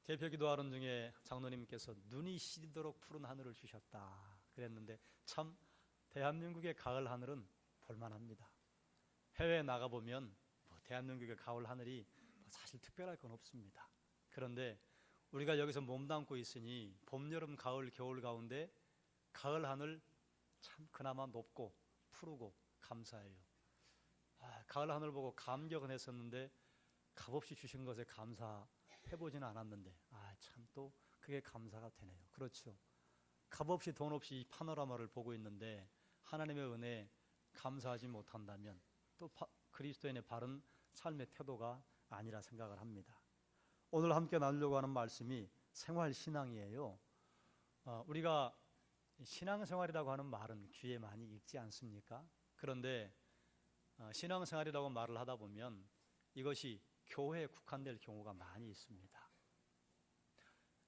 대표 기도하는 중에 장로님께서 눈이 시리도록 푸른 하늘을 주셨다 그랬는데 참 대한민국의 가을 하늘은 볼만합니다. 해외에 나가보면 대한민국의 가을 하늘이 사실 특별할 건 없습니다. 그런데 우리가 여기서 몸담고 있으니 봄, 여름, 가을, 겨울 가운데 가을 하늘 참 그나마 높고 푸르고 감사해요. 가을 하늘 보고 감격은 했었는데 값없이 주신 것에 감사해보지는 않았는데 참 또 그게 감사가 되네요. 그렇죠. 값없이 돈 없이 이 파노라마를 보고 있는데 하나님의 은혜에 감사하지 못한다면 또 그리스도인의 바른 삶의 태도가 아니라 생각을 합니다. 오늘 함께 나누려고 하는 말씀이 생활신앙이에요. 우리가 신앙생활이라고 하는 말은 귀에 많이 익지 않습니까? 그런데 신앙생활이라고 말을 하다 보면 이것이 교회에 국한될 경우가 많이 있습니다.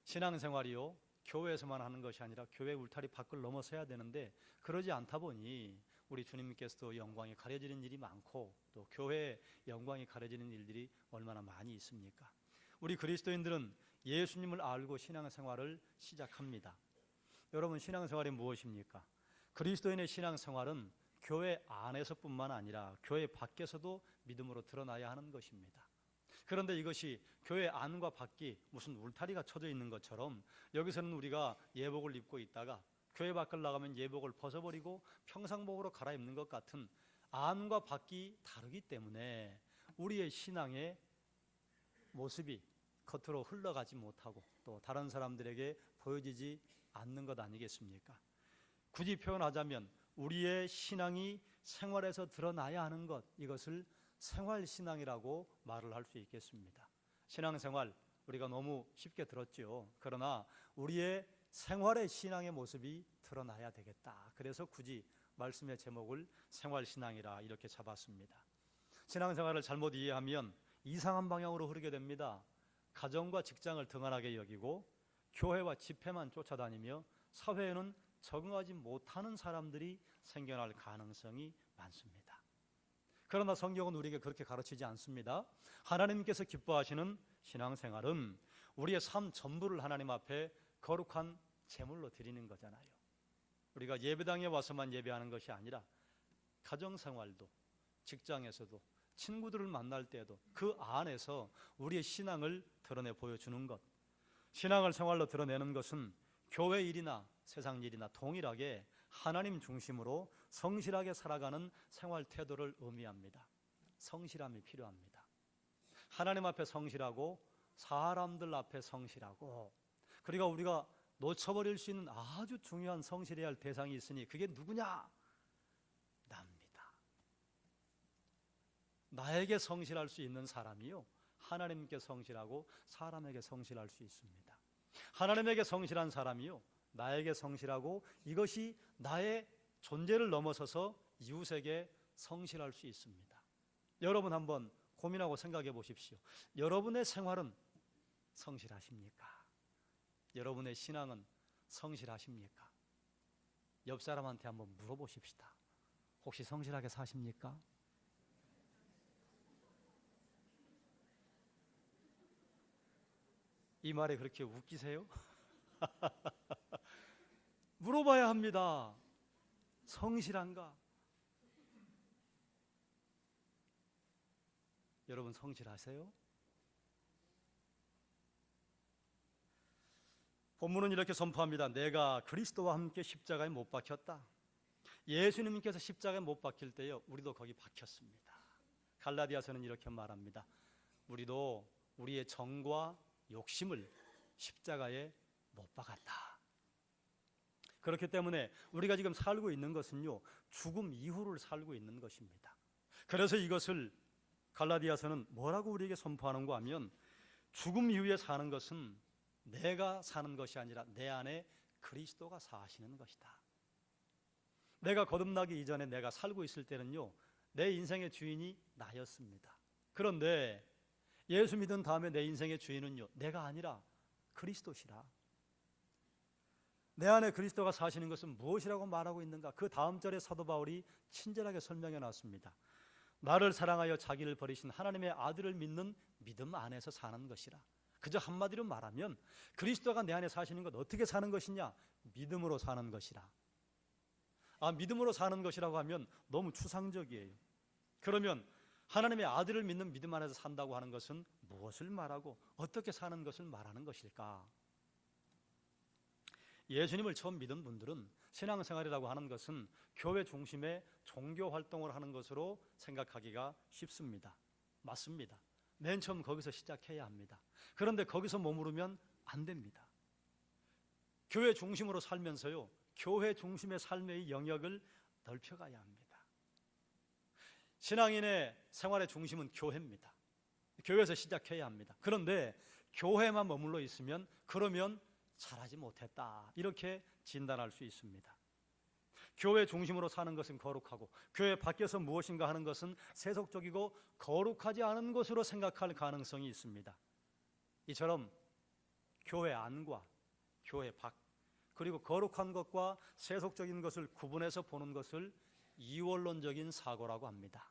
신앙생활이요 교회에서만 하는 것이 아니라 교회 울타리 밖을 넘어서야 되는데 그러지 않다 보니 우리 주님께서도 영광이 가려지는 일이 많고 또 교회에 영광이 가려지는 일들이 얼마나 많이 있습니까? 우리 그리스도인들은 예수님을 알고 신앙생활을 시작합니다. 여러분, 신앙생활이 무엇입니까? 그리스도인의 신앙생활은 교회 안에서뿐만 아니라 교회 밖에서도 믿음으로 드러나야 하는 것입니다. 그런데 이것이 교회 안과 밖이 무슨 울타리가 쳐져 있는 것처럼 여기서는 우리가 예복을 입고 있다가 교회 밖을 나가면 예복을 벗어버리고 평상복으로 갈아입는 것 같은 안과 밖이 다르기 때문에 우리의 신앙의 모습이 겉으로 흘러가지 못하고 또 다른 사람들에게 보여지지 않는 것 아니겠습니까? 굳이 표현하자면 우리의 신앙이 생활에서 드러나야 하는 것, 이것을 생활신앙이라고 말을 할 수 있겠습니다. 신앙생활 우리가 너무 쉽게 들었죠. 그러나 우리의 생활의 신앙의 모습이 드러나야 되겠다. 그래서 굳이 말씀의 제목을 생활신앙이라 이렇게 잡았습니다. 신앙생활을 잘못 이해하면 이상한 방향으로 흐르게 됩니다. 가정과 직장을 등한하게 여기고 교회와 집회만 쫓아다니며 사회에는 적응하지 못하는 사람들이 생겨날 가능성이 많습니다. 그러나 성경은 우리에게 그렇게 가르치지 않습니다. 하나님께서 기뻐하시는 신앙생활은 우리의 삶 전부를 하나님 앞에 거룩한 제물로 드리는 거잖아요. 우리가 예배당에 와서만 예배하는 것이 아니라 가정생활도 직장에서도 친구들을 만날 때에도 그 안에서 우리의 신앙을 드러내 보여주는 것, 신앙을 생활로 드러내는 것은 교회 일이나 세상 일이나 동일하게 하나님 중심으로 성실하게 살아가는 생활 태도를 의미합니다. 성실함이 필요합니다. 하나님 앞에 성실하고 사람들 앞에 성실하고, 그리고 우리가 놓쳐버릴 수 있는 아주 중요한 성실해야 할 대상이 있으니 그게 누구냐? 나입니다. 나에게 성실할 수 있는 사람이요, 하나님께 성실하고 사람에게 성실할 수 있습니다. 하나님에게 성실한 사람이요, 나에게 성실하고 이것이 나의 존재를 넘어서서 이웃에게 성실할 수 있습니다. 여러분 한번 고민하고 생각해 보십시오. 여러분의 생활은 성실하십니까? 여러분의 신앙은 성실하십니까? 옆 사람한테 한번 물어보십시다. 혹시 성실하게 사십니까? 이 말에 그렇게 웃기세요? 물어봐야 합니다. 성실한가? 여러분 성실하세요? 본문은 이렇게 선포합니다. 내가 그리스도와 함께 십자가에 못 박혔다. 예수님께서 십자가에 못 박힐 때요, 우리도 거기 박혔습니다. 갈라디아서는 이렇게 말합니다. 우리도 우리의 정과 욕심을 십자가에 못 박았다. 그렇기 때문에 우리가 지금 살고 있는 것은요, 죽음 이후를 살고 있는 것입니다. 그래서 이것을 갈라디아서는 뭐라고 우리에게 선포하는가 하면, 죽음 이후에 사는 것은 내가 사는 것이 아니라 내 안에 그리스도가 사시는 것이다. 내가 거듭나기 이전에 내가 살고 있을 때는요, 내 인생의 주인이 나였습니다. 그런데 예수 믿은 다음에 내 인생의 주인은요, 내가 아니라 그리스도시라. 내 안에 그리스도가 사시는 것은 무엇이라고 말하고 있는가? 그 다음 절에 사도 바울이 친절하게 설명해 놨습니다. 나를 사랑하여 자기를 버리신 하나님의 아들을 믿는 믿음 안에서 사는 것이라. 그저 한마디로 말하면 그리스도가 내 안에 사시는 것 어떻게 사는 것이냐? 믿음으로 사는 것이라. 믿음으로 사는 것이라고 하면 너무 추상적이에요. 그러면 하나님의 아들을 믿는 믿음 안에서 산다고 하는 것은 무엇을 말하고 어떻게 사는 것을 말하는 것일까? 예수님을 처음 믿은 분들은 신앙생활이라고 하는 것은 교회 중심의 종교 활동을 하는 것으로 생각하기가 쉽습니다. 맞습니다. 맨 처음 거기서 시작해야 합니다. 그런데 거기서 머무르면 안 됩니다. 교회 중심으로 살면서요, 교회 중심의 삶의 영역을 넓혀가야 합니다. 신앙인의 생활의 중심은 교회입니다. 교회에서 시작해야 합니다. 그런데 교회만 머물러 있으면 그러면 잘하지 못했다, 이렇게 진단할 수 있습니다. 교회 중심으로 사는 것은 거룩하고 교회 밖에서 무엇인가 하는 것은 세속적이고 거룩하지 않은 것으로 생각할 가능성이 있습니다. 이처럼 교회 안과 교회 밖, 그리고 거룩한 것과 세속적인 것을 구분해서 보는 것을 이원론적인 사고라고 합니다.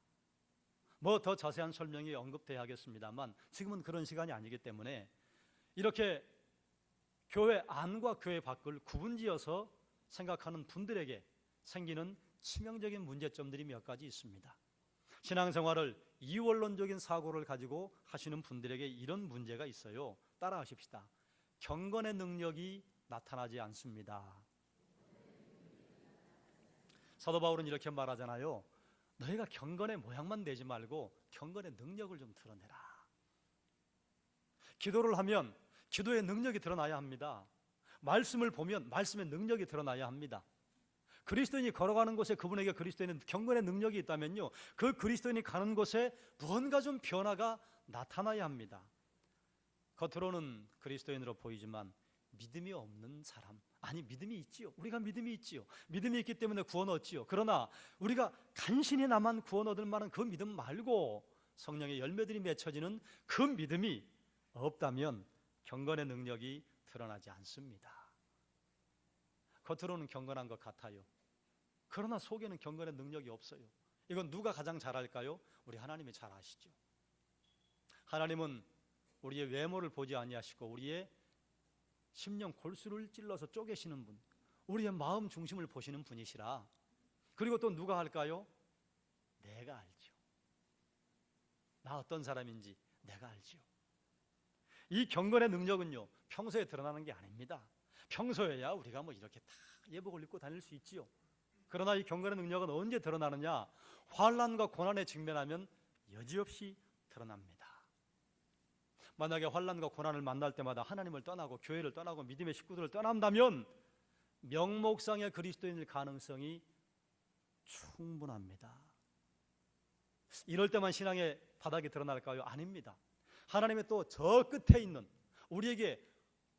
더 자세한 설명이 언급돼야 하겠습니다만 지금은 그런 시간이 아니기 때문에 이렇게 교회 안과 교회 밖을 구분지어서 생각하는 분들에게 생기는 치명적인 문제점들이 몇 가지 있습니다. 신앙생활을 이원론적인 사고를 가지고 하시는 분들에게 이런 문제가 있어요. 따라하십시다. 경건의 능력이 나타나지 않습니다. 사도 바울은 이렇게 말하잖아요. 너희가 경건의 모양만 내지 말고 경건의 능력을 좀 드러내라. 기도를 하면 기도의 능력이 드러나야 합니다. 말씀을 보면 말씀의 능력이 드러나야 합니다. 그리스도인이 걸어가는 곳에 그분에게 그리스도인은 경건의 능력이 있다면요, 그 그리스도인이 가는 곳에 무언가 좀 변화가 나타나야 합니다. 겉으로는 그리스도인으로 보이지만 믿음이 없는 사람, 믿음이 있지요. 우리가 믿음이 있지요. 믿음이 있기 때문에 구원 얻지요. 그러나 우리가 간신히 나만 구원 얻을 만한 그 믿음 말고 성령의 열매들이 맺혀지는 그 믿음이 없다면 경건의 능력이 드러나지 않습니다. 겉으로는 경건한 것 같아요. 그러나 속에는 경건의 능력이 없어요. 이건 누가 가장 잘 알까요? 우리 하나님이 잘 아시죠. 하나님은 우리의 외모를 보지 아니하시고 우리의 심령 골수를 찔러서 쪼개시는 분, 우리의 마음 중심을 보시는 분이시라. 그리고 또 누가 할까요? 내가 알죠. 나 어떤 사람인지 내가 알죠. 이 경건의 능력은요, 평소에 드러나는 게 아닙니다. 평소에야 우리가 이렇게 다 예복을 입고 다닐 수 있지요. 그러나 이 경건의 능력은 언제 드러나느냐? 환난과 고난에 직면하면 여지없이 드러납니다. 만약에 환난과 고난을 만날 때마다 하나님을 떠나고 교회를 떠나고 믿음의 식구들을 떠난다면 명목상의 그리스도인일 가능성이 충분합니다. 이럴 때만 신앙의 바닥이 드러날까요? 아닙니다. 하나님의 또 저 끝에 있는 우리에게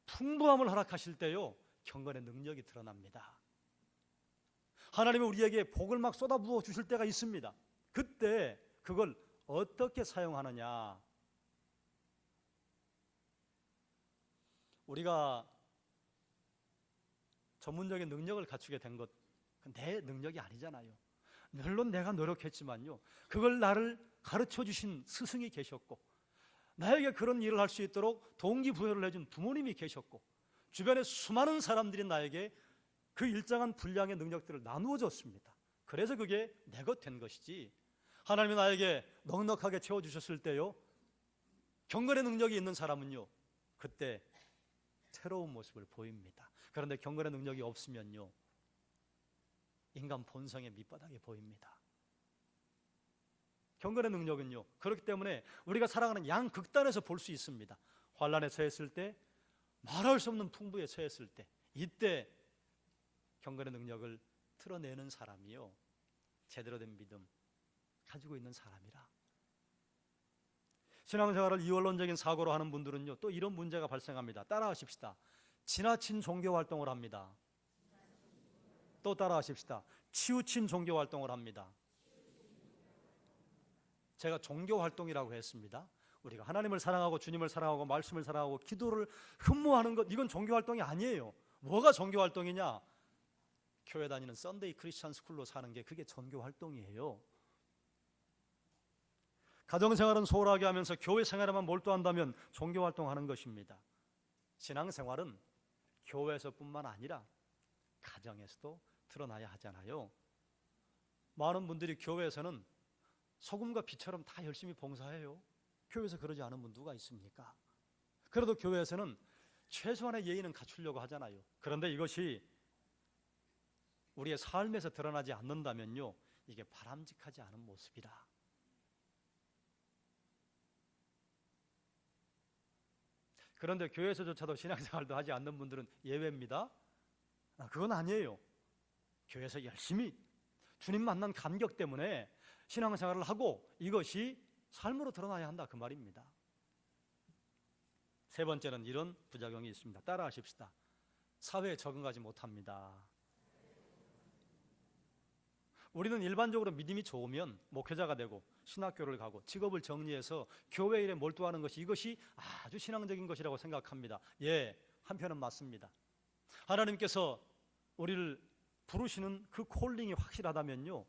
풍부함을 허락하실 때요, 경건의 능력이 드러납니다. 하나님은 우리에게 복을 막 쏟아부어 주실 때가 있습니다. 그때 그걸 어떻게 사용하느냐? 우리가 전문적인 능력을 갖추게 된 것, 내 능력이 아니잖아요. 물론 내가 노력했지만요, 그걸 나를 가르쳐 주신 스승이 계셨고, 나에게 그런 일을 할 수 있도록 동기부여를 해준 부모님이 계셨고, 주변에 수많은 사람들이 나에게 그 일정한 분량의 능력들을 나누어 줬습니다. 그래서 그게 내 것 된 것이지, 하나님이 나에게 넉넉하게 채워주셨을 때요, 경건의 능력이 있는 사람은요, 그때 새로운 모습을 보입니다. 그런데 경건의 능력이 없으면요, 인간 본성의 밑바닥에 보입니다. 경건의 능력은요, 그렇기 때문에 우리가 살아가는 양극단에서 볼 수 있습니다. 환난에 처했을 때, 말할 수 없는 풍부에 처했을 때, 이때 경건의 능력을 드러내는 사람이요, 제대로 된 믿음 가지고 있는 사람이라. 신앙생활을 이원론적인 사고로 하는 분들은요, 또 이런 문제가 발생합니다. 따라하십시다. 지나친 종교활동을 합니다. 또 따라하십시다. 치우친 종교활동을 합니다. 제가 종교활동이라고 했습니다. 우리가 하나님을 사랑하고 주님을 사랑하고 말씀을 사랑하고 기도를 흠모하는 것, 이건 종교활동이 아니에요. 뭐가 종교활동이냐? 교회 다니는 썬데이 크리스천 스쿨로 사는 게 그게 종교활동이에요. 가정생활은 소홀하게 하면서 교회 생활에만 몰두한다면 종교활동하는 것입니다. 신앙생활은 교회에서뿐만 아니라 가정에서도 드러나야 하잖아요. 많은 분들이 교회에서는 소금과 빛처럼 다 열심히 봉사해요. 교회에서 그러지 않은 분 누가 있습니까? 그래도 교회에서는 최소한의 예의는 갖추려고 하잖아요. 그런데 이것이 우리의 삶에서 드러나지 않는다면요, 이게 바람직하지 않은 모습이라. 그런데 교회에서조차도 신앙생활도 하지 않는 분들은 예외입니다. 그건 아니에요. 교회에서 열심히 주님 만난 감격 때문에 신앙생활을 하고 이것이 삶으로 드러나야 한다, 그 말입니다. 세 번째는 이런 부작용이 있습니다. 따라하십시다. 사회에 적응하지 못합니다. 우리는 일반적으로 믿음이 좋으면 목회자가 되고 신학교를 가고 직업을 정리해서 교회 일에 몰두하는 것이, 이것이 아주 신앙적인 것이라고 생각합니다. 예, 한편은 맞습니다. 하나님께서 우리를 부르시는 그 콜링이 확실하다면요,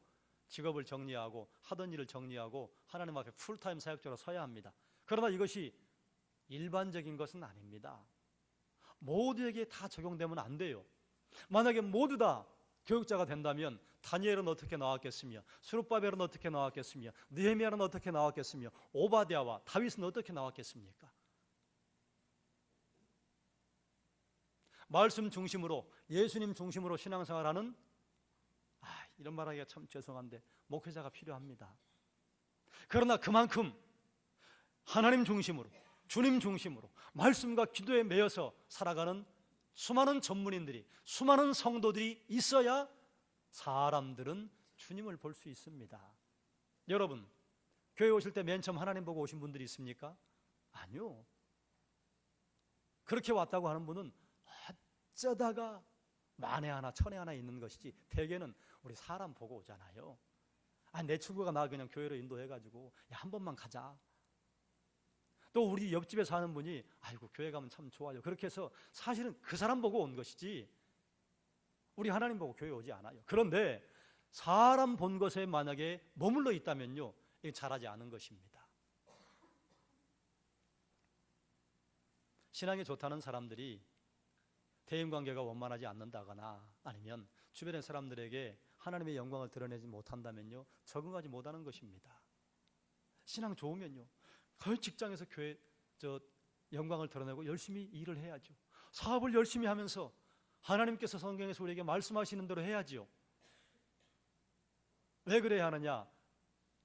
직업을 정리하고 하던 일을 정리하고 하나님 앞에 풀타임 사역자로 서야 합니다. 그러나 이것이 일반적인 것은 아닙니다. 모두에게 다 적용되면 안 돼요. 만약에 모두 다 교육자가 된다면 다니엘은 어떻게 나왔겠으며, 스룹바벨은 어떻게 나왔겠으며, 느헤미야는 어떻게 나왔겠으며, 오바댜와 다윗은 어떻게 나왔겠습니까? 말씀 중심으로, 예수님 중심으로 신앙생활하는, 이런 말하기가 참 죄송한데 목회자가 필요합니다. 그러나 그만큼 하나님 중심으로, 주님 중심으로 말씀과 기도에 매여서 살아가는 수많은 전문인들이, 수많은 성도들이 있어야 사람들은 주님을 볼 수 있습니다. 여러분, 교회 오실 때 맨 처음 하나님 보고 오신 분들이 있습니까? 아니요. 그렇게 왔다고 하는 분은 어쩌다가 만에 하나 천에 하나 있는 것이지, 대개는 우리 사람 보고 오잖아요. 내 친구가 나 그냥 교회로 인도해가지고 한 번만 가자. 또 우리 옆집에 사는 분이 아이고 교회 가면 참 좋아요. 그렇게 해서 사실은 그 사람 보고 온 것이지 우리 하나님 보고 교회 오지 않아요. 그런데 사람 본 것에 만약에 머물러 있다면요, 이게 잘하지 않은 것입니다. 신앙이 좋다는 사람들이 대인관계가 원만하지 않는다거나 아니면 주변의 사람들에게 하나님의 영광을 드러내지 못한다면요, 적응하지 못하는 것입니다. 신앙 좋으면요, 그 직장에서 교회 영광을 드러내고 열심히 일을 해야죠. 사업을 열심히 하면서 하나님께서 성경에서 우리에게 말씀하시는 대로 해야지요. 왜 그래야 하느냐?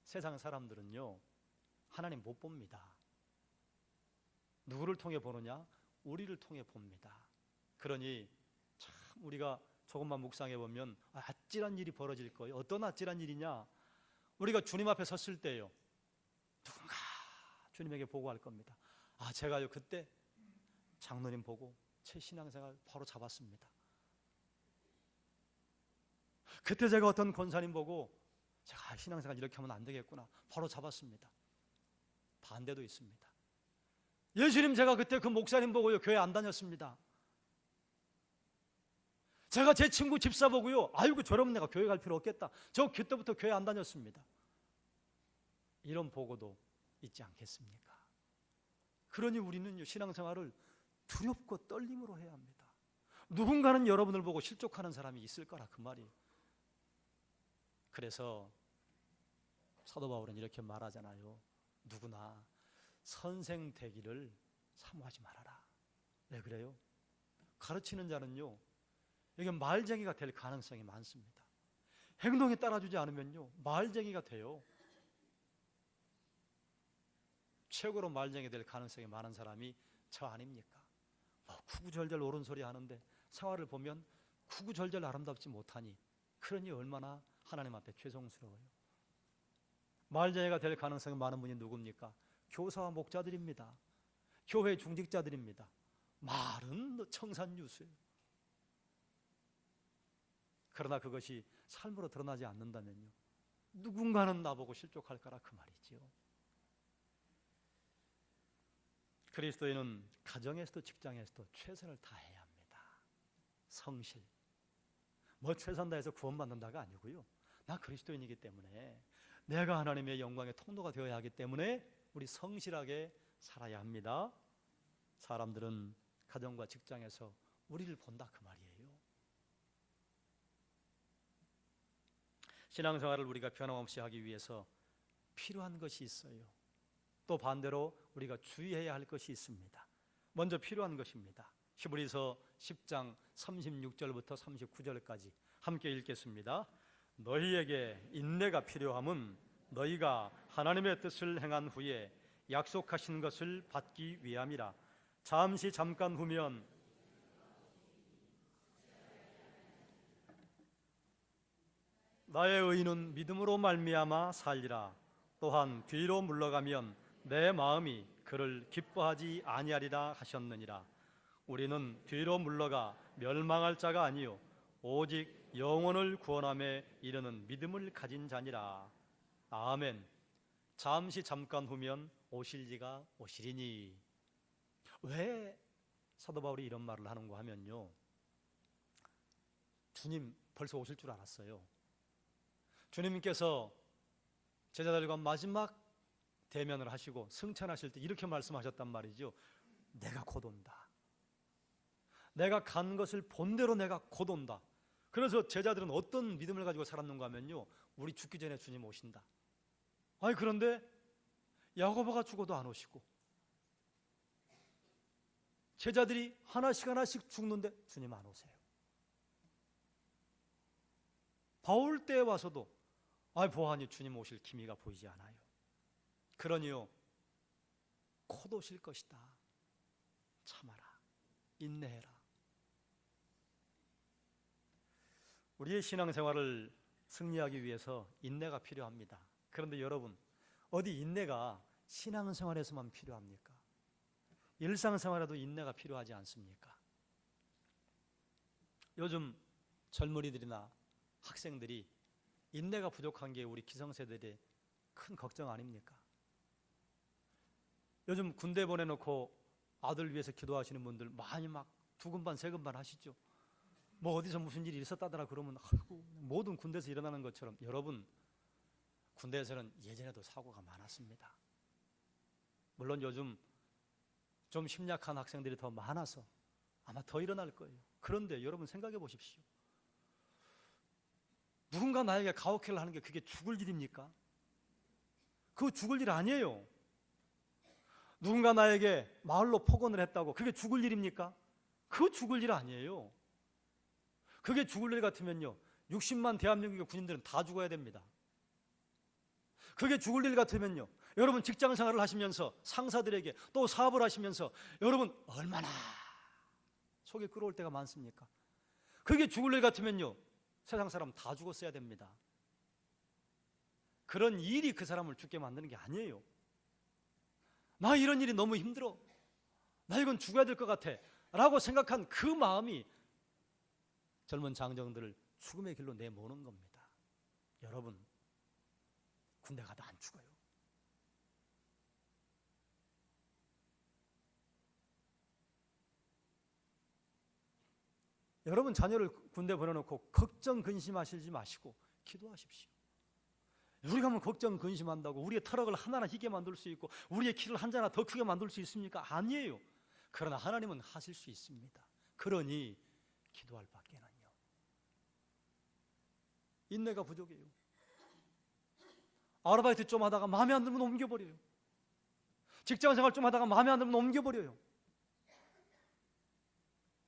세상 사람들은요, 하나님 못 봅니다. 누구를 통해 보느냐? 우리를 통해 봅니다. 그러니 참 우리가 조금만 묵상해 보면 아찔한 일이 벌어질 거예요. 어떤 아찔한 일이냐? 우리가 주님 앞에 섰을 때요, 누군가 주님에게 보고할 겁니다. 제가요 그때 장로님 보고 제 신앙생활 바로 잡았습니다. 그때 제가 어떤 권사님 보고 제가 신앙생활 이렇게 하면 안 되겠구나 바로 잡았습니다. 반대도 있습니다. 예수님, 제가 그때 그 목사님 보고요 교회 안 다녔습니다. 제가 제 친구 집사 보고요, 아이고 저러면 내가 교회 갈 필요 없겠다, 저 그때부터 교회 안 다녔습니다. 이런 보고도 있지 않겠습니까? 그러니 우리는 신앙생활을 두렵고 떨림으로 해야 합니다. 누군가는 여러분을 보고 실족하는 사람이 있을 거라, 그 말이에요. 그래서 사도 바울은 이렇게 말하잖아요. 누구나 선생 되기를 사모하지 말아라. 왜 그래요? 가르치는 자는요, 이게 말쟁이가 될 가능성이 많습니다. 행동에 따라주지 않으면요, 말쟁이가 돼요. 최고로 말쟁이 될 가능성이 많은 사람이 저 아닙니까? 구구절절 옳은 소리 하는데 생활을 보면 구구절절 아름답지 못하니, 그러니 얼마나 하나님 앞에 죄송스러워요. 말쟁이가 될 가능성이 많은 분이 누굽니까? 교사와 목자들입니다. 교회 중직자들입니다. 말은 청산유수예요. 그러나 그것이 삶으로 드러나지 않는다면요, 누군가는 나보고 실족할 거라, 그 말이지요. 그리스도인은 가정에서도 직장에서도 최선을 다해야 합니다. 성실. 최선 다해서 구원받는다가 아니고요, 나 그리스도인이기 때문에 내가 하나님의 영광의 통로가 되어야 하기 때문에 우리 성실하게 살아야 합니다. 사람들은 가정과 직장에서 우리를 본다 그 말이에요. 신앙생활을 우리가 변함없이 하기 위해서 필요한 것이 있어요. 또 반대로 우리가 주의해야 할 것이 있습니다. 먼저 필요한 것입니다. 히브리서 10장 36절부터 39절까지 함께 읽겠습니다. 너희에게 인내가 필요함은 너희가 하나님의 뜻을 행한 후에 약속하신 것을 받기 위함이라. 잠깐 후면 나의 의인은 믿음으로 말미암아 살리라. 또한 뒤로 물러가면 내 마음이 그를 기뻐하지 아니하리라 하셨느니라. 우리는 뒤로 물러가 멸망할 자가 아니요 오직 영혼을 구원함에 이르는 믿음을 가진 자니라. 아멘. 잠깐 후면 오실 이가 오시리니. 왜 사도 바울이 이런 말을 하는가 하면요, 주님 벌써 오실 줄 알았어요. 주님께서 제자들과 마지막 대면을 하시고 승천하실 때 이렇게 말씀하셨단 말이죠. 내가 곧 온다. 내가 간 것을 본대로 내가 곧 온다. 그래서 제자들은 어떤 믿음을 가지고 살았는가 하면요, 우리 죽기 전에 주님 오신다. 아니 그런데 야고보가 죽어도 안 오시고, 제자들이 하나씩 죽는데 주님 안 오세요. 바울 때에 와서도 보아하니 주님 오실 기미가 보이지 않아요. 그러니요, 곧 오실 것이다. 참아라, 인내해라. 우리의 신앙생활을 승리하기 위해서 인내가 필요합니다. 그런데 여러분, 어디 인내가 신앙생활에서만 필요합니까? 일상생활에도 인내가 필요하지 않습니까? 요즘 젊은이들이나 학생들이 인내가 부족한 게 우리 기성세대의 큰 걱정 아닙니까? 요즘 군대 보내놓고 아들 위해서 기도하시는 분들 많이 막 두근반 세근반 하시죠. 뭐 어디서 무슨 일이 있었다더라 그러면 모든 군대에서 일어나는 것처럼. 여러분, 군대에서는 예전에도 사고가 많았습니다. 물론 요즘 좀 심약한 학생들이 더 많아서 아마 더 일어날 거예요. 그런데 여러분 생각해 보십시오. 누군가 나에게 가혹행위를 하는 게 그게 죽을 일입니까? 그거 죽을 일 아니에요. 누군가 나에게 마을로 폭언을 했다고 그게 죽을 일입니까? 그거 죽을 일 아니에요. 그게 죽을 일 같으면요, 60만 대한민국의 군인들은 다 죽어야 됩니다. 그게 죽을 일 같으면요, 여러분 직장 생활을 하시면서 상사들에게 또 사업을 하시면서 여러분 얼마나 속이 끓어올 때가 많습니까? 그게 죽을 일 같으면요, 세상 사람 다 죽었어야 됩니다. 그런 일이 그 사람을 죽게 만드는 게 아니에요. 나 이런 일이 너무 힘들어, 나 이건 죽어야 될 것 같아 라고 생각한 그 마음이 젊은 장정들을 죽음의 길로 내모는 겁니다. 여러분, 군대 가도 안 죽어요. 여러분 자녀를 군대 보내놓고 걱정 근심하시지 마시고 기도하십시오. 우리가 뭐 걱정 근심한다고 우리의 터럭을 하나하나 희게 만들 수 있고 우리의 키를 한 자나 더 크게 만들 수 있습니까? 아니에요. 그러나 하나님은 하실 수 있습니다. 그러니 기도할 밖에는요. 인내가 부족해요. 아르바이트 좀 하다가 마음에 안 들면 옮겨버려요. 직장생활 좀 하다가 마음에 안 들면 옮겨버려요.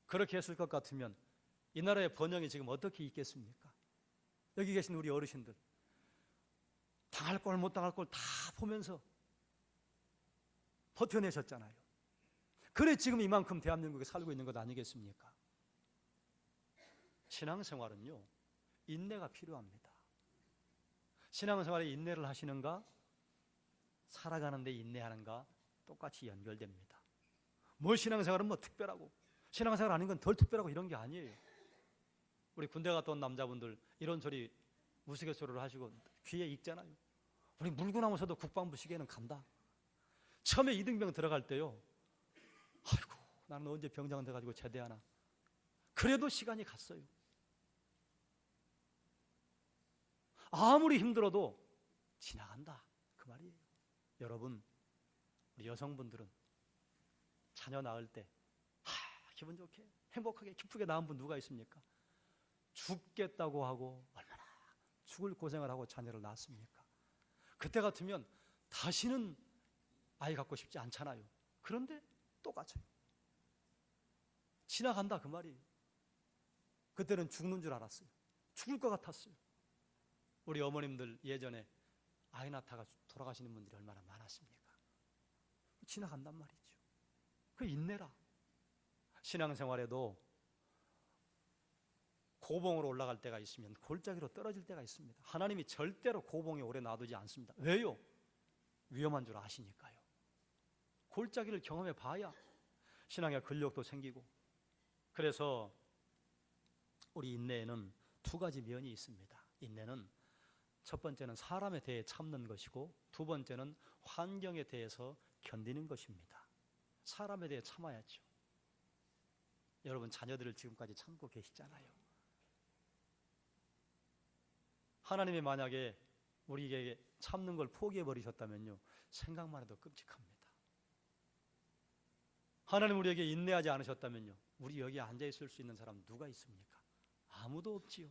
그렇게 했을 것 같으면 이 나라의 번영이 지금 어떻게 있겠습니까? 여기 계신 우리 어르신들 당할 걸 못 당할 걸 다 보면서 버텨내셨잖아요. 그래 지금 이만큼 대한민국에 살고 있는 것 아니겠습니까? 신앙생활은요, 인내가 필요합니다. 신앙생활에 인내를 하시는가, 살아가는데 인내하는가 똑같이 연결됩니다. 뭐 신앙생활은 뭐 특별하고 신앙생활 아닌 건 덜 특별하고 이런 게 아니에요. 우리 군대 갔다 온 남자분들 이런 소리 우스갯소리를 하시고 귀에 익잖아요. 우리 물고 나면서도 국방부 시계는 간다. 처음에 이등병 들어갈 때요, 아이고 나는 언제 병장 돼가지고 제대하나. 그래도 시간이 갔어요. 아무리 힘들어도 지나간다 그 말이에요. 여러분, 우리 여성분들은 자녀 낳을 때 기분 좋게 행복하게 기쁘게 낳은 분 누가 있습니까? 죽겠다고 하고 얼마나 죽을 고생을 하고 자녀를 낳았습니까? 그때 같으면 다시는 아이 갖고 싶지 않잖아요. 그런데 똑같아요. 지나간다 그 말이에요. 그때는 죽는 줄 알았어요. 죽을 것 같았어요. 우리 어머님들 예전에 아이 낳다가 돌아가시는 분들이 얼마나 많았습니까? 지나간단 말이죠. 그 인내라. 신앙생활에도 고봉으로 올라갈 때가 있으면 골짜기로 떨어질 때가 있습니다. 하나님이 절대로 고봉에 오래 놔두지 않습니다. 왜요? 위험한 줄 아시니까요. 골짜기를 경험해 봐야 신앙의 근력도 생기고. 그래서 우리 인내에는 두 가지 면이 있습니다. 인내는 첫 번째는 사람에 대해 참는 것이고, 두 번째는 환경에 대해서 견디는 것입니다. 사람에 대해 참아야죠. 여러분, 자녀들을 지금까지 참고 계시잖아요. 하나님이 만약에 우리에게 참는 걸 포기해버리셨다면요, 생각만 해도 끔찍합니다. 하나님 우리에게 인내하지 않으셨다면요, 우리 여기에 앉아있을 수 있는 사람 누가 있습니까? 아무도 없지요.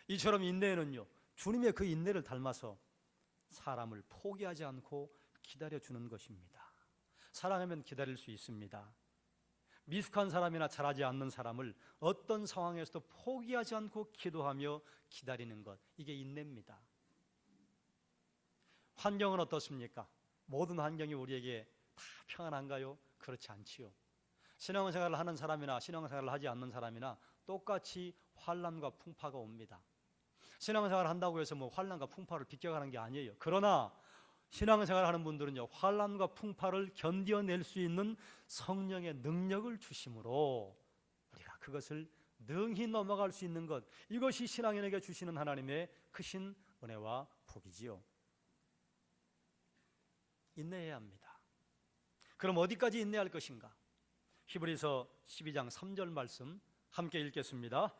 이처럼 인내는요, 주님의 그 인내를 닮아서 사람을 포기하지 않고 기다려주는 것입니다. 사랑하면 기다릴 수 있습니다. 미숙한 사람이나 잘하지 않는 사람을 어떤 상황에서도 포기하지 않고 기도하며 기다리는 것, 이게 인내입니다. 환경은 어떻습니까? 모든 환경이 우리에게 다 평안한가요? 그렇지 않지요. 신앙생활을 하는 사람이나 신앙생활을 하지 않는 사람이나 똑같이 환난과 풍파가 옵니다. 신앙생활을 한다고 해서 뭐 환난과 풍파를 비껴가는 게 아니에요. 그러나 신앙생활을 하는 분들은요, 환난과 풍파를 견뎌낼 수 있는 성령의 능력을 주심으로 우리가 그것을 능히 넘어갈 수 있는 것, 이것이 신앙인에게 주시는 하나님의 크신 은혜와 복이지요. 인내해야 합니다. 그럼 어디까지 인내할 것인가? 히브리서 12장 3절 말씀 함께 읽겠습니다.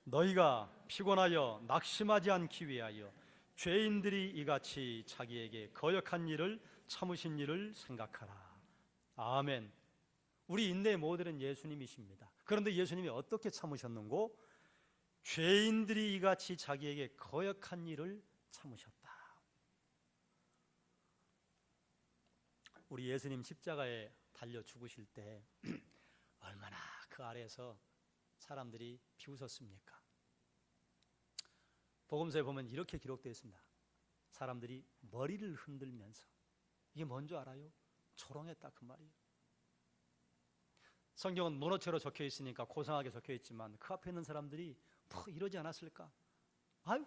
너희가 피곤하여 낙심하지 않기 위하여 죄인들이 이같이 자기에게 거역한 일을 참으신 일을 생각하라. 아멘. 우리 인내의 모델은 예수님이십니다. 그런데 예수님이 어떻게 참으셨는고? 죄인들이 이같이 자기에게 거역한 일을 참으셨다. 우리 예수님 십자가에 달려 죽으실 때 얼마나 그 아래에서 사람들이 비웃었습니까? 복음서에 보면 이렇게 기록되어 있습니다. 사람들이 머리를 흔들면서, 이게 뭔 줄 알아요? 조롱했다 그 말이에요. 성경은 문어체로 적혀 있으니까 고상하게 적혀 있지만 그 앞에 있는 사람들이 뭐 이러지 않았을까? 아유,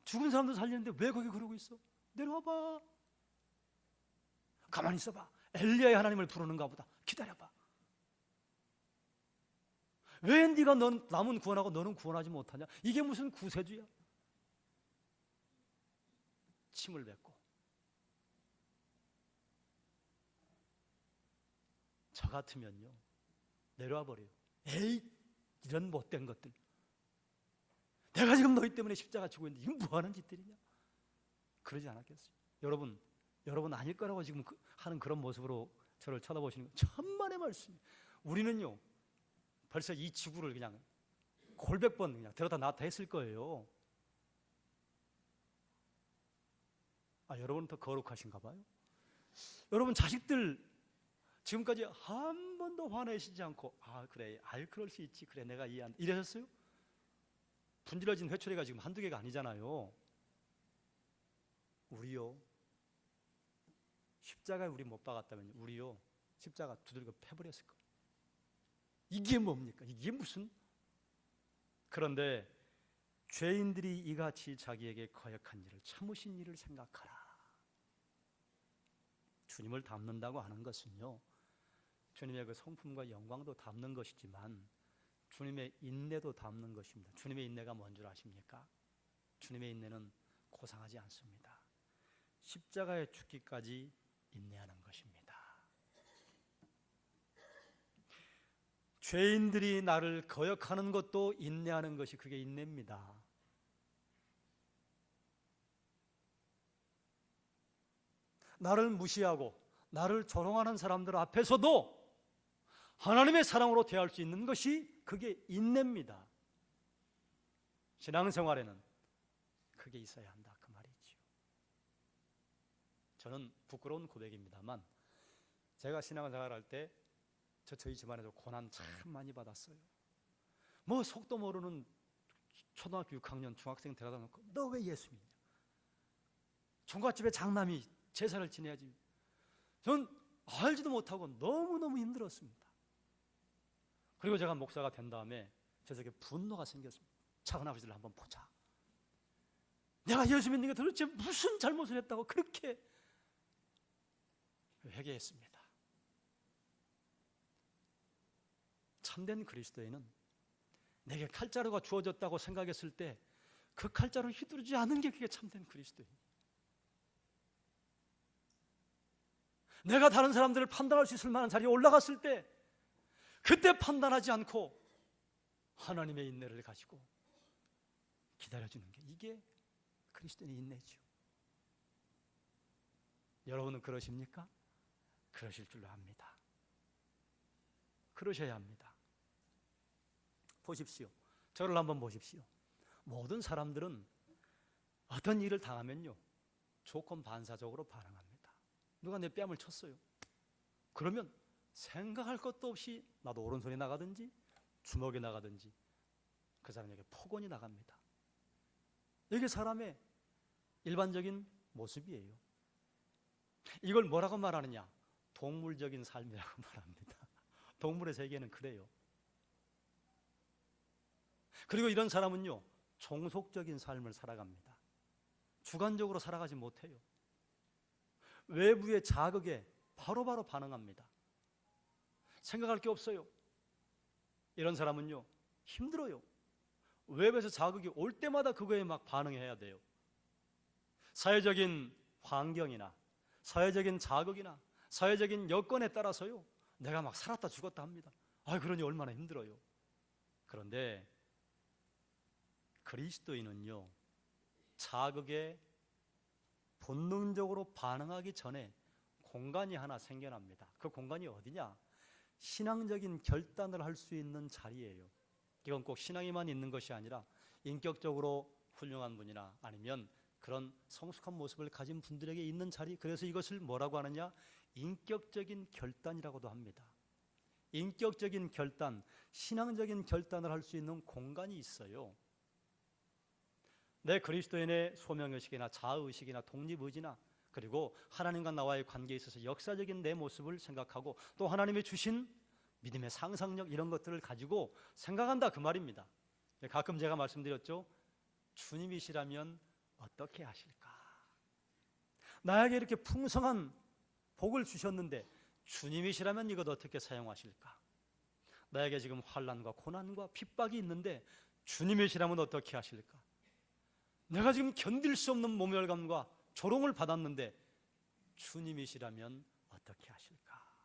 죽은 사람도 살리는데 왜 거기 그러고 있어? 내려와봐. 가만히 있어봐. 엘리야의 하나님을 부르는가 보다. 기다려봐. 왜 네가 남은 구원하고 너는 구원하지 못하냐? 이게 무슨 구세주야? 침을 뱉고. 저 같으면요, 내려와 버려요. 에이, 이런 못된 것들. 내가 지금 너희 때문에 십자가 지고 있는데 이건 뭐 하는 짓들이냐? 그러지 않았겠어요? 여러분 아닐 거라고 지금 하는 그런 모습으로 저를 쳐다보시는 거 천만의 말씀이에요. 우리는요, 벌써 이 지구를 그냥 골백 번 그냥 들어다 놨다 했을 거예요. 여러분은 더 거룩하신가 봐요. 여러분 자식들 지금까지 한 번도 화내시지 않고, 그래, 그럴 수 있지, 그래, 내가 이해한다, 이러셨어요? 분질러진 회초리가 지금 한두 개가 아니잖아요. 우리요, 십자가에 우리 못 박았다면 우리요, 십자가 두들겨 패버렸을 거예요. 이게 뭡니까? 이게 무슨? 그런데 죄인들이 이같이 자기에게 거역한 일을 참으신 일을 생각하라. 주님을 닮는다고 하는 것은요, 주님의 그 성품과 영광도 닮는 것이지만 주님의 인내도 닮는 것입니다. 주님의 인내가 뭔 줄 아십니까? 주님의 인내는 고상하지 않습니다. 십자가에 죽기까지 인내하는 것입니다. 죄인들이 나를 거역하는 것도 인내하는 것이 그게 인내입니다. 나를 무시하고 나를 조롱하는 사람들 앞에서도 하나님의 사랑으로 대할 수 있는 것이 그게 인내입니다. 신앙생활에는 그게 있어야 한다 그 말이지요. 저는 부끄러운 고백입니다만 제가 신앙생활할 때 저희 집안에서 고난 참 많이 받았어요. 뭐 속도 모르는 초등학교 6학년 중학생 데려다 놓고 너 왜 예수 믿냐? 종갓집에 장남이 제사를 지내야지. 전 알지도 못하고 너무너무 힘들었습니다. 그리고 제가 목사가 된 다음에 제 속에 분노가 생겼습니다. 작은 아버지를 한번 보자. 내가 예수 믿는 게 도대체 무슨 잘못을 했다고 그렇게 회개했습니다. 참된 그리스도인은 내게 칼자루가 주어졌다고 생각했을 때 그 칼자루 휘두르지 않은 게 그게 참된 그리스도인이에요. 내가 다른 사람들을 판단할 수 있을 만한 자리에 올라갔을 때 그때 판단하지 않고 하나님의 인내를 가지고 기다려주는 게 이게 그리스도인의 인내죠. 여러분은 그러십니까? 그러실 줄로 압니다. 그러셔야 합니다. 보십시오. 저를 한번 보십시오. 모든 사람들은 어떤 일을 당하면요 조건 반사적으로 반응합니다. 누가 내 뺨을 쳤어요. 그러면 생각할 것도 없이 나도 오른손이 나가든지 주먹이 나가든지 그 사람에게 폭언이 나갑니다. 이게 사람의 일반적인 모습이에요. 이걸 뭐라고 말하느냐? 동물적인 삶이라고 말합니다. 동물의 세계는 그래요. 그리고 이런 사람은요 종속적인 삶을 살아갑니다. 주관적으로 살아가지 못해요. 외부의 자극에 바로바로 반응합니다. 생각할 게 없어요. 이런 사람은요 힘들어요. 외부에서 자극이 올 때마다 그거에 막 반응해야 돼요. 사회적인 환경이나 사회적인 자극이나 사회적인 여건에 따라서요 내가 막 살았다 죽었다 합니다. 그러니 얼마나 힘들어요. 그런데 그리스도인은요 자극에 본능적으로 반응하기 전에 공간이 하나 생겨납니다. 그 공간이 어디냐? 신앙적인 결단을 할 수 있는 자리예요. 이건 꼭 신앙에만 있는 것이 아니라 인격적으로 훌륭한 분이나 아니면 그런 성숙한 모습을 가진 분들에게 있는 자리, 그래서 이것을 뭐라고 하느냐? 인격적인 결단이라고도 합니다. 인격적인 결단, 신앙적인 결단을 할 수 있는 공간이 있어요. 내 그리스도인의 소명의식이나 자아의식이나 독립의지나 그리고 하나님과 나와의 관계에 있어서 역사적인 내 모습을 생각하고 또 하나님이 주신 믿음의 상상력 이런 것들을 가지고 생각한다 그 말입니다. 가끔 제가 말씀드렸죠. 주님이시라면 어떻게 하실까? 나에게 이렇게 풍성한 복을 주셨는데 주님이시라면 이것 어떻게 사용하실까? 나에게 지금 환난과 고난과 핍박이 있는데 주님이시라면 어떻게 하실까? 내가 지금 견딜 수 없는 모멸감과 조롱을 받았는데 주님이시라면 어떻게 하실까?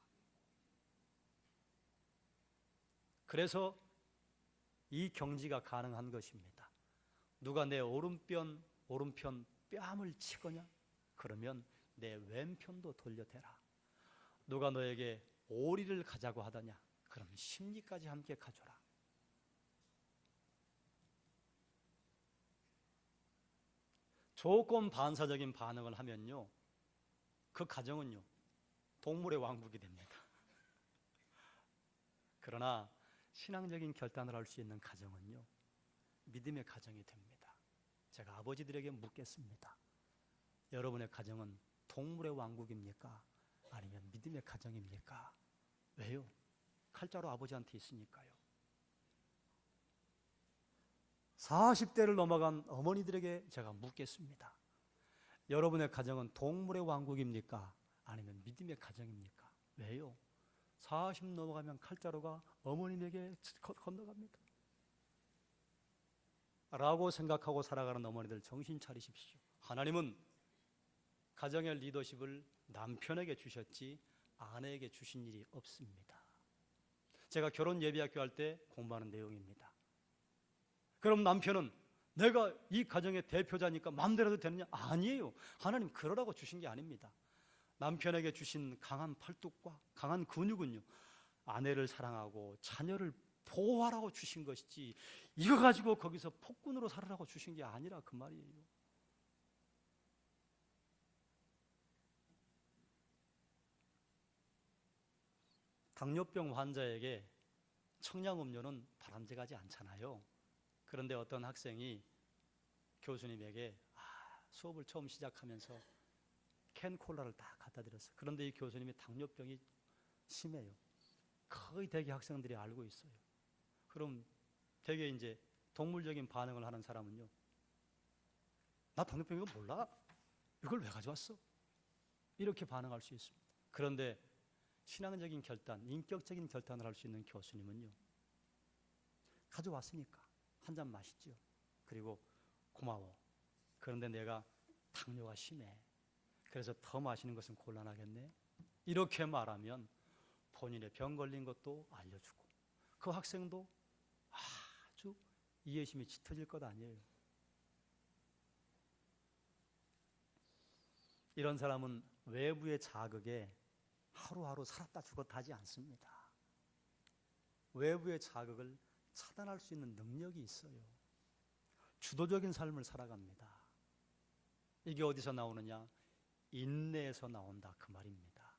그래서 이 경지가 가능한 것입니다. 누가 내 오른편 뺨을 치거냐? 그러면 내 왼편도 돌려대라. 누가 너에게 오리를 가자고 하더냐? 그럼 십리까지 함께 가져라. 조건 반사적인 반응을 하면요 그 가정은요 동물의 왕국이 됩니다. 그러나 신앙적인 결단을 할 수 있는 가정은요 믿음의 가정이 됩니다. 제가 아버지들에게 묻겠습니다. 여러분의 가정은 동물의 왕국입니까? 아니면 믿음의 가정입니까? 왜요? 칼자루 아버지한테 있으니까요. 40대를 넘어간 어머니들에게 제가 묻겠습니다. 여러분의 가정은 동물의 왕국입니까? 아니면 믿음의 가정입니까? 왜요? 40 넘어가면 칼자루가 어머님에게 건너갑니다. 라고 생각하고 살아가는 어머니들 정신 차리십시오. 하나님은 가정의 리더십을 남편에게 주셨지 아내에게 주신 일이 없습니다. 제가 결혼 예비학교 할 때 공부하는 내용입니다. 그럼 남편은 내가 이 가정의 대표자니까 마음대로 해도 되느냐? 아니에요. 하나님 그러라고 주신 게 아닙니다. 남편에게 주신 강한 팔뚝과 강한 근육은요, 아내를 사랑하고 자녀를 보호하라고 주신 것이지 이거 가지고 거기서 폭군으로 살으라고 주신 게 아니라 그 말이에요. 당뇨병 환자에게 청량음료는 바람직하지 않잖아요. 그런데 어떤 학생이 교수님에게 수업을 처음 시작하면서 캔 콜라를 딱 갖다 드렸어요. 그런데 이 교수님이 당뇨병이 심해요. 거의 대개 학생들이 알고 있어요. 그럼 되게 이제 동물적인 반응을 하는 사람은요, 나 당뇨병인 거 몰라? 이걸 왜 가져왔어? 이렇게 반응할 수 있습니다. 그런데 신앙적인 결단, 인격적인 결단을 할 수 있는 교수님은요, 가져왔으니까 한 잔 마시죠. 그리고 고마워. 그런데 내가 당뇨가 심해. 그래서 더 마시는 것은 곤란하겠네. 이렇게 말하면 본인의 병 걸린 것도 알려주고 그 학생도 아주 이해심이 짙어질 것 아니에요. 이런 사람은 외부의 자극에 하루하루 살았다 죽었다 하지 않습니다. 외부의 자극을 차단할 수 있는 능력이 있어요. 주도적인 삶을 살아갑니다. 이게 어디서 나오느냐? 인내에서 나온다 그 말입니다.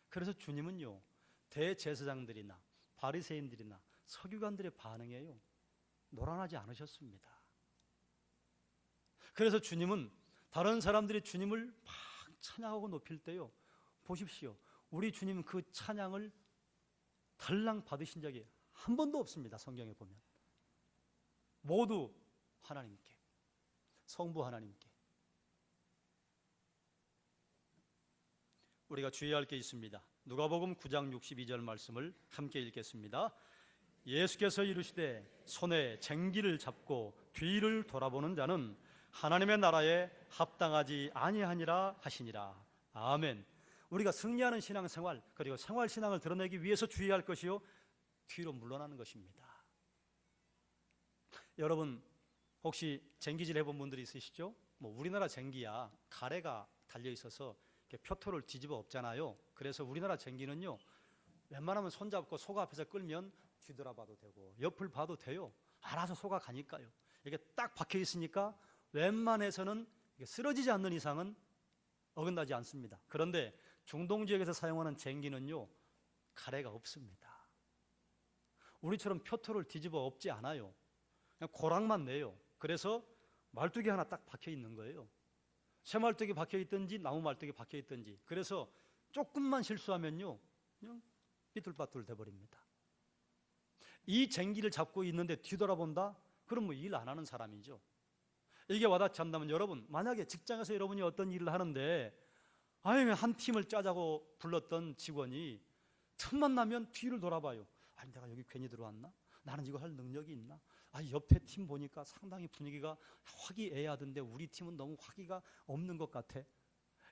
그래서 주님은요, 대제사장들이나 바리새인들이나 서기관들의 반응에요, 노란하지 않으셨습니다. 그래서 주님은 다른 사람들이 주님을 막 찬양하고 높일 때요, 보십시오. 우리 주님은 그 찬양을 달랑 받으신 적이 한 번도 없습니다. 성경에 보면 모두 하나님께, 성부 하나님께. 우리가 주의할 게 있습니다. 누가복음 9장 62절 말씀을 함께 읽겠습니다. 예수께서 이르시되 손에 쟁기를 잡고 뒤를 돌아보는 자는 하나님의 나라에 합당하지 아니하니라 하시니라. 아멘. 우리가 승리하는 신앙생활, 그리고 생활신앙을 드러내기 위해서 주의할 것이요, 뒤로 물러나는 것입니다. 여러분 혹시 쟁기질 해본 분들이 있으시죠? 우리나라 쟁기야 가래가 달려있어서 표토를 뒤집어 엎잖아요. 그래서 우리나라 쟁기는요, 웬만하면 손잡고 소가 앞에서 끌면 뒤돌아봐도 되고 옆을 봐도 돼요. 알아서 소가 가니까요. 이게 딱 박혀 있으니까 웬만해서는 쓰러지지 않는 이상은 어긋나지 않습니다. 그런데 중동 지역에서 사용하는 쟁기는요, 가래가 없습니다. 우리처럼 표토를 뒤집어 엎지 않아요. 그냥 고랑만 내요. 그래서 말뚝이 하나 딱 박혀 있는 거예요. 쇠말뚝이 박혀 있든지 나무 말뚝이 박혀 있든지. 그래서 조금만 실수하면요, 그냥 삐뚤빠뚤 돼버립니다. 이 쟁기를 잡고 있는데 뒤돌아본다? 그럼 일 안 하는 사람이죠. 이게 와닿지 않다면 여러분, 만약에 직장에서 여러분이 어떤 일을 하는데 한 팀을 짜자고 불렀던 직원이 틈만 나면 뒤를 돌아봐요. 내가 여기 괜히 들어왔나? 나는 이거 할 능력이 있나? 옆에 팀 보니까 상당히 분위기가 화기애애하던데 우리 팀은 너무 화기가 없는 것 같아.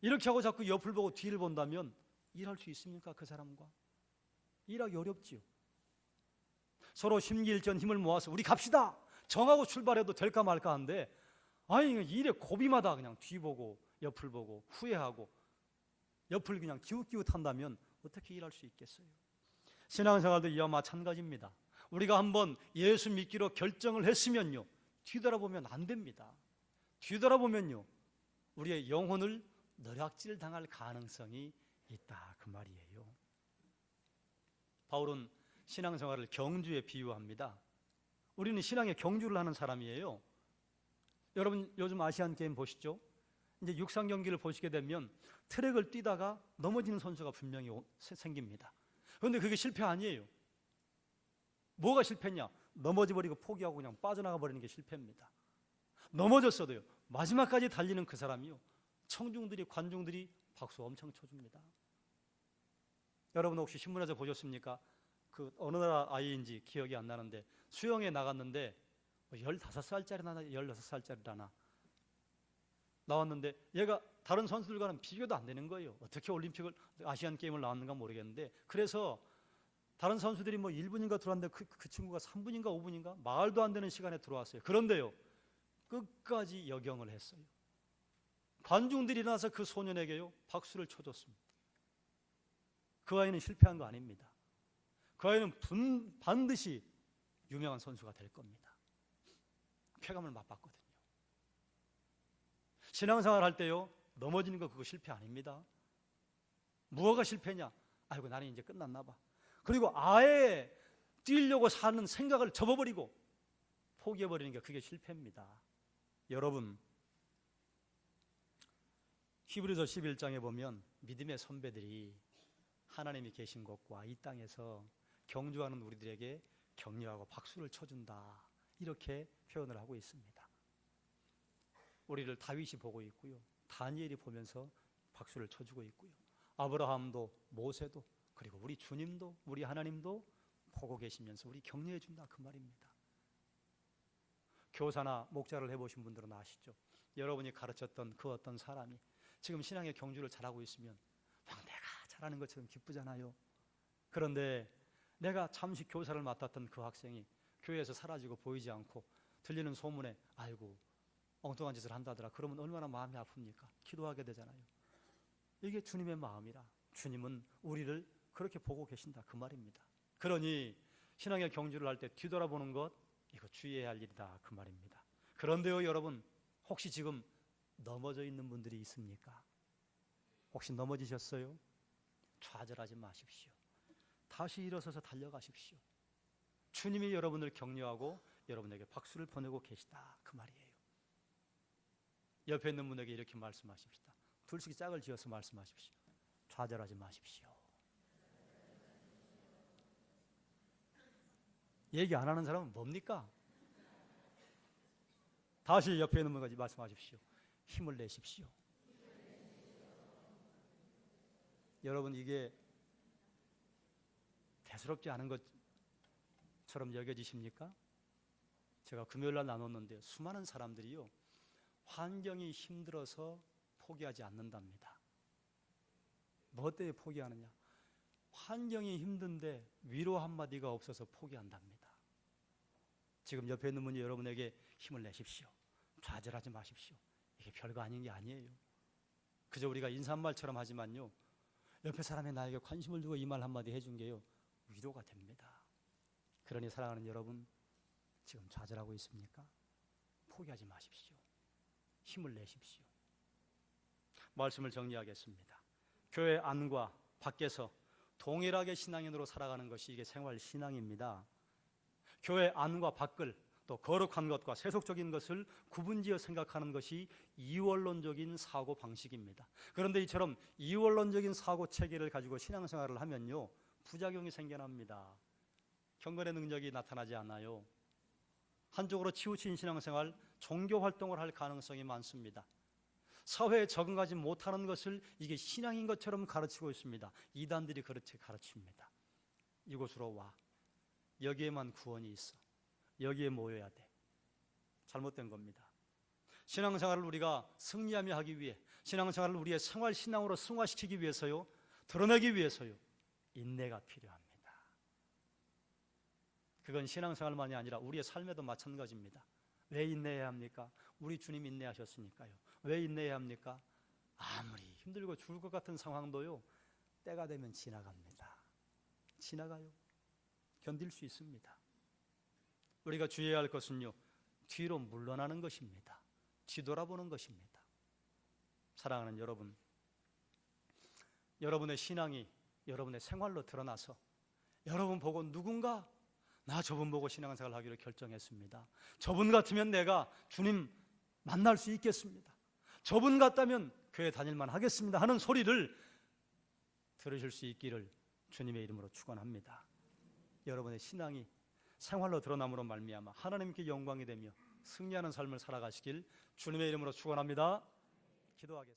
이렇게 하고 자꾸 옆을 보고 뒤를 본다면 일할 수 있습니까? 그 사람과 일하기 어렵지요. 서로 심기일전 힘을 모아서 우리 갑시다 정하고 출발해도 될까 말까 한데 일에 고비마다 그냥 뒤보고 옆을 보고 후회하고 옆을 그냥 기웃기웃한다면 어떻게 일할 수 있겠어요? 신앙생활도 이와 마찬가지입니다. 우리가 한번 예수 믿기로 결정을 했으면요, 뒤돌아보면 안 됩니다. 뒤돌아보면요, 우리의 영혼을 노략질 당할 가능성이 있다 그 말이에요. 바울은 신앙생활을 경주에 비유합니다. 우리는 신앙의 경주를 하는 사람이에요. 여러분 요즘 아시안 게임 보시죠? 이제 육상 경기를 보시게 되면 트랙을 뛰다가 넘어지는 선수가 분명히 생깁니다. 그런데 그게 실패 아니에요. 뭐가 실패냐? 넘어져버리고 포기하고 그냥 빠져나가 버리는 게 실패입니다. 넘어졌어도요, 마지막까지 달리는 그 사람이요, 청중들이, 관중들이 박수 엄청 쳐줍니다. 여러분 혹시 신문에서 보셨습니까? 그 어느 나라 아이인지 기억이 안 나는데 수영에 나갔는데 15살짜리나 16살짜리라나 나왔는데 얘가 다른 선수들과는 비교도 안 되는 거예요. 어떻게 올림픽을, 아시안 게임을 나왔는가 모르겠는데, 그래서 다른 선수들이 1분인가 들어왔는데 그 친구가 3분인가 5분인가 말도 안 되는 시간에 들어왔어요. 그런데요, 끝까지 역영을 했어요. 관중들이 나서 그 소년에게요 박수를 쳐줬습니다. 그 아이는 실패한 거 아닙니다. 그 아이는 반드시 유명한 선수가 될 겁니다. 쾌감을 맛봤거든요. 신앙생활 할 때요, 넘어지는 거 그거 실패 아닙니다. 무엇가 실패냐? 아이고 나는 이제 끝났나 봐. 그리고 아예 뛰려고 사는 생각을 접어버리고 포기해버리는 게 그게 실패입니다. 여러분, 히브리서 11장에 보면 믿음의 선배들이 하나님이 계신 곳과 이 땅에서 경주하는 우리들에게 격려하고 박수를 쳐준다, 이렇게 표현을 하고 있습니다. 우리를 다윗이 보고 있고요, 다니엘이 보면서 박수를 쳐주고 있고요, 아브라함도 모세도 그리고 우리 주님도 우리 하나님도 보고 계시면서 우리 격려해 준다, 그 말입니다. 교사나 목자를 해보신 분들은 아시죠? 여러분이 가르쳤던 그 어떤 사람이 지금 신앙의 경주를 잘하고 있으면 막 내가 잘하는 것처럼 기쁘잖아요. 그런데 내가 잠시 교사를 맡았던 그 학생이 교회에서 사라지고 보이지 않고 들리는 소문에 아이고 엉뚱한 짓을 한다더라, 그러면 얼마나 마음이 아픕니까? 기도하게 되잖아요. 이게 주님의 마음이라, 주님은 우리를 그렇게 보고 계신다, 그 말입니다. 그러니 신앙의 경주를 할 때 뒤돌아보는 것, 이거 주의해야 할 일이다, 그 말입니다. 그런데요 여러분, 혹시 지금 넘어져 있는 분들이 있습니까? 혹시 넘어지셨어요? 좌절하지 마십시오. 다시 일어서서 달려가십시오. 주님이 여러분을 격려하고 여러분에게 박수를 보내고 계시다, 그 말이에요. 옆에 있는 분에게 이렇게 말씀하십시다. 둘씩 짝을 지어서 말씀하십시오. 좌절하지 마십시오. 얘기 안 하는 사람은 뭡니까? 다시 옆에 있는 분까지 말씀하십시오. 힘을 내십시오. 여러분, 이게 대수롭지 않은 것처럼 여겨지십니까? 제가 금요일날 나눴는데 수많은 사람들이요, 환경이 힘들어서 포기하지 않는답니다. 뭐 때문에 포기하느냐? 환경이 힘든데 위로 한마디가 없어서 포기한답니다. 지금 옆에 있는 분이 여러분에게 힘을 내십시오. 좌절하지 마십시오. 이게 별거 아닌 게 아니에요. 그저 우리가 인사말처럼 하지만요, 옆에 사람이 나에게 관심을 두고 이 말 한마디 해준 게요, 위로가 됩니다. 그러니 사랑하는 여러분, 지금 좌절하고 있습니까? 포기하지 마십시오. 힘을 내십시오. 말씀을 정리하겠습니다. 교회 안과 밖에서 동일하게 신앙인으로 살아가는 것이 이게 생활 신앙입니다. 교회 안과 밖을, 또 거룩한 것과 세속적인 것을 구분지어 생각하는 것이 이원론적인 사고 방식입니다. 그런데 이처럼 이원론적인 사고 체계를 가지고 신앙생활을 하면요, 부작용이 생겨납니다. 경건의 능력이 나타나지 않아요. 한쪽으로 치우친 신앙생활, 종교 활동을 할 가능성이 많습니다. 사회에 적응하지 못하는 것을 이게 신앙인 것처럼 가르치고 있습니다. 이단들이 그렇게 가르칩니다. 이곳으로 와. 여기에만 구원이 있어. 여기에 모여야 돼. 잘못된 겁니다. 신앙생활을 우리가 승리하며 하기 위해, 신앙생활을 우리의 생활신앙으로 승화시키기 위해서요, 드러내기 위해서요, 인내가 필요합니다. 그건 신앙생활만이 아니라 우리의 삶에도 마찬가지입니다. 왜 인내해야 합니까? 우리 주님 인내하셨으니까요. 왜 인내해야 합니까? 아무리 힘들고 죽을 것 같은 상황도요, 때가 되면 지나갑니다. 지나가요. 견딜 수 있습니다. 우리가 주의해야 할 것은요, 뒤로 물러나는 것입니다. 뒤돌아보는 것입니다. 사랑하는 여러분, 여러분의 신앙이 여러분의 생활로 드러나서 여러분 보고 누군가 나 저분 보고 신앙생활을 하기로 결정했습니다. 저분 같으면 내가 주님 만날 수 있겠습니다. 저분 같다면 교회 다닐만 하겠습니다 하는 소리를 들으실 수 있기를 주님의 이름으로 축원합니다. 여러분의 신앙이 생활로 드러남으로 말미암아 하나님께 영광이 되며 승리하는 삶을 살아가시길 주님의 이름으로 축원합니다. 기도하겠습니다.